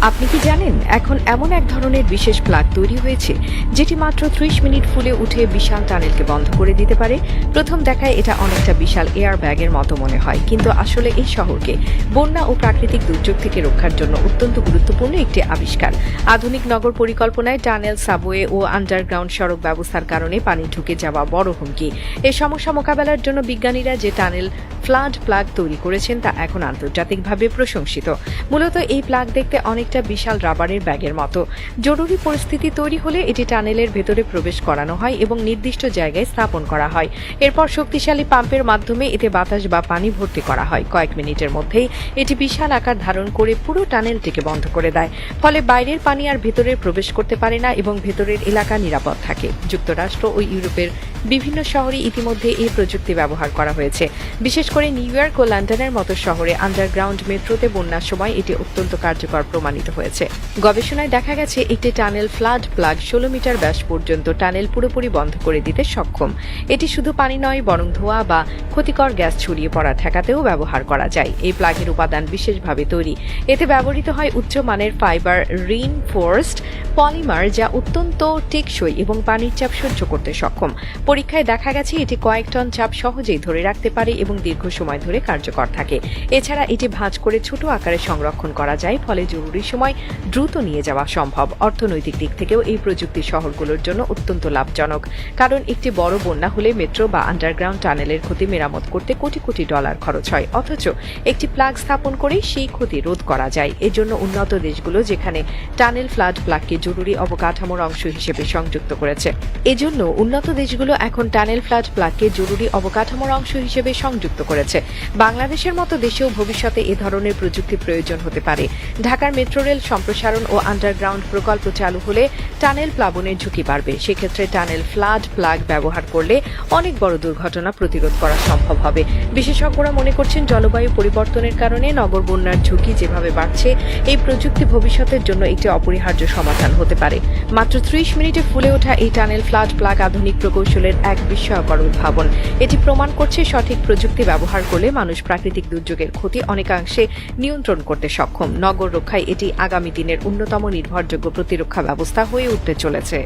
আপনি কি জানেন এখন এমন এক ধরনের বিশেষ প্লাগ তৈরি হয়েছে যেটি মাত্র 30 মিনিট ফুলে উঠে বিশাল টানেলকে বন্ধ করে দিতে পারে। প্রথম দেখায় এটা অনেকটা বিশাল এয়ার ব্যাগের মতো মনে হয়, কিন্তু আসলে এই শহরকে বন্যা ও প্রাকৃতিক দুর্যোগ থেকে রক্ষার জন্য অত্যন্ত গুরুত্বপূর্ণ একটি আবিষ্কার। আধুনিক নগর পরিকল্পনায় টানেল, সাবওয়ে ও আন্ডারগ্রাউন্ড সড়ক ব্যবস্থার কারণে পানি ঢুকে যাওয়া বড় হুমকি। এই সমস্যা মোকাবেলার জন্য বিজ্ঞানীরা যে টানেল ফ্লাড প্লাগ তৈরি করেছেন তা এখন আন্তর্জাতিকভাবে প্রশংসিত। মূলত এই প্লাগ দেখতে অনেকটা বিশাল রাবারের ব্যাগের মতো। জরুরি পরিস্থিতি তৈরি হলে এটি টানেলের ভেতরে প্রবেশ করানো হয় এবং নির্দিষ্ট জায়গায় স্থাপন করা হয়। এরপর শক্তিশালী পাম্পের মাধ্যমে এতে বাতাস বা পানি ভর্তি করা হয়। কয়েক মিনিটের মধ্যেই এটি বিশাল আকার ধারণ করে পুরো টানেলটিকে বন্ধ করে দেয়। ফলে বাইরের পানি আর ভেতরে প্রবেশ করতে পারে না এবং ভেতরের এলাকা নিরাপদ থাকে। যুক্তরাষ্ট্র ও ইউরোপের বিভিন্ন শহরে ইতিমধ্যে এই প্রযুক্তি ব্যবহার করা হয়েছে। বিশেষ করে নিউ ইয়র্ক ও লন্ডনের মতো শহরে আন্ডারগ্রাউন্ড মেট্রোতে বন্যার সময় এটি অত্যন্ত কার্যকর প্রমাণিত হয়েছে। গবেষণায় দেখা গেছে একটি টানেল ফ্লাড প্লাগ 16 মিটার ব্যাস পর্যন্ত টানেল পুরোপুরি বন্ধ করে দিতে সক্ষম। এটি শুধু পানি নয়, বরং ধোঁয়া বা ক্ষতিকর গ্যাস ছড়িয়ে পড়া ঠেকাতেও ব্যবহার করা যায়। এই প্লাগের উপাদান বিশেষভাবে তৈরি। এতে ব্যবহৃত হয় উচ্চমানের ফাইবার রিইনফোর্সড পলিমার, যা অত্যন্ত টেকসই এবং পানির চাপ সহ্য করতে সক্ষম। পরীক্ষায় দেখা গেছে এটি কয়েক টন চাপ সহজেই ধরে রাখতে পারে এবং দীর্ঘ সময় ধরে কার্যকর থাকে। এছাড়া এটি ভাঁজ করে ছোট আকারে সংরক্ষণ করা যায়, ফলে জরুরি সময় দ্রুত নিয়ে যাওয়া সম্ভব। অর্থনৈতিক দিক থেকেও এই প্রযুক্তি শহরগুলোর জন্য অত্যন্ত লাভজনক, কারণ একটি বড় বন্যা হলে মেট্রো বা আন্ডারগ্রাউন্ড টানেলের ক্ষতি মেরামত করতে কোটি কোটি ডলার খরচ হয়, অথচ একটি প্লাগ স্থাপন করে সেই ক্ষতি রোধ করা যায়। এজন্য উন্নত দেশগুলো যেখানে টানেল ফ্লাড প্লাগকে জরুরি অবকাঠামোর অংশ হিসেবে সংযুক্ত করেছে এখন টানেল ফ্লাড প্লাগকে জরুরি অবকাঠামোর অংশ হিসেবে সংযুক্ত করেছে। বাংলাদেশের মতো দেশেও ভবিষ্যতে এ ধরনের প্রযুক্তি প্রয়োজন হতে পারে। ঢাকার মেট্রো রেল সম্প্রসারণ ও আন্ডারগ্রাউন্ড প্রকল্প চালু হলে টানেল প্লাবনের ঝুঁকি বাড়বে। সেক্ষেত্রে টানেল ফ্লাড প্লাগ ব্যবহার করলে অনেক বড় দুর্ঘটনা প্রতিরোধ করা সম্ভব হবে। বিশেষজ্ঞরা মনে করছেন, জলবায়ু পরিবর্তনের কারণে নগর বন্যার ঝুঁকি যেভাবে বাড়ছে, এই প্রযুক্তি ভবিষ্যতের জন্য একটি অপরিহার্য সমাধান হতে পারে। মাত্র 30 মিনিটে ফুলে ওঠা এই টানেল ফ্লাড প্লাগ আধুনিক প্রকৌশলের এক বিস্ময়কর উদ্ভাবন। এটি প্রমাণ করছে সঠিক প্রযুক্তি ব্যবহার করলে মানুষ প্রাকৃতিক দুর্যোগের ক্ষতি অনেকাংশে নিয়ন্ত্রণ করতে সক্ষম। নগর রক্ষায় এটি আগামী দিনের অন্যতম নির্ভরযোগ্য প্রতিরক্ষা ব্যবস্থা হয়ে উঠতে চলেছে।